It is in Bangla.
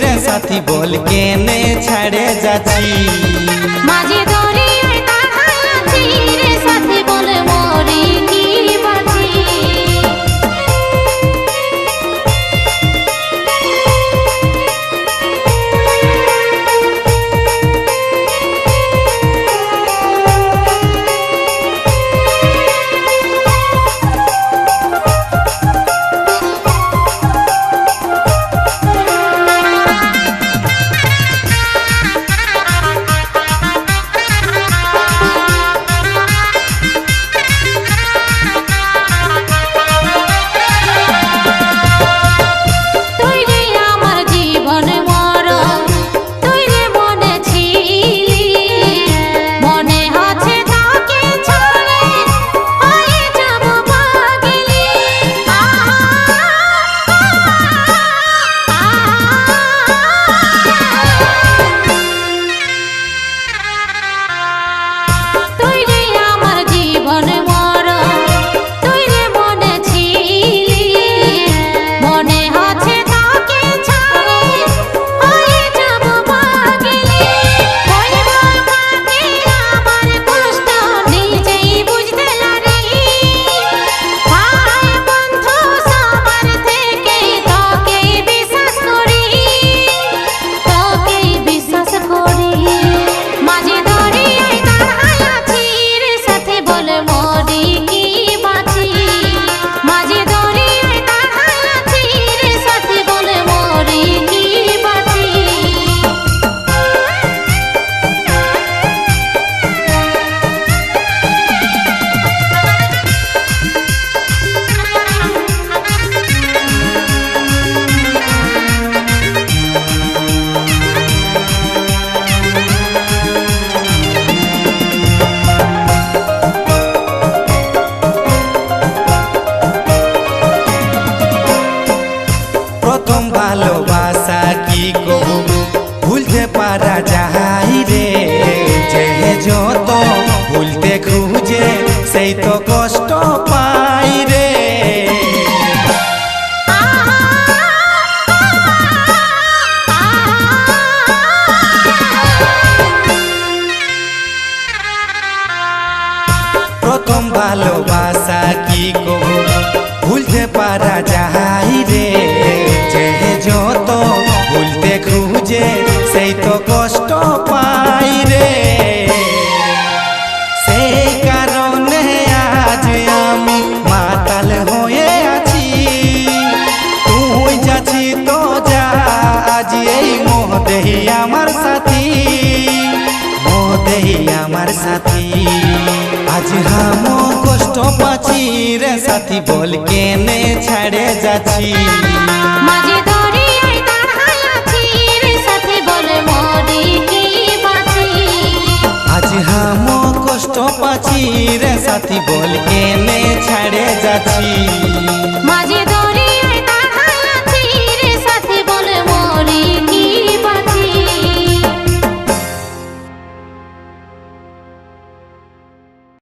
রে সাথী বল কেনে ছাড়ে যাচ্ছি মাঝে দরিয়ায় দাঁড়ায় আছি রে সাথী বল মরি কি বাঁচি প্রথম ভালোবাসা কি কবু ভুলতে পারা যায় রে যে যত ভুলতে খুঁজে সেই তো কষ্ট পাই রে প্রথম ভালোবাসা কি কবু ভুলতে পারা যায় রে যে যত ভুলতে খুঁজে সেই তো কষ্ট পাই রে সেই কারণে আজ আমি মাতাল হয়ে আছি তুই যাচ্ছি তো যা আজ এই মোহদেহি আমার সাথী মোহদেহি আমার সাথী আজ হাম কষ্ট পাচ্ছি রে সাথী বল কেনে ছাড়ে যাচ্ছি মাঝে দরিয়ায় দাঁড়ায় আছি রে সাথী বল মরি কি বাঁচি আজ হাম কষ্ট পাচ্ছি রে সাথী বল কেনে ছাড়ে যাচ্ছি।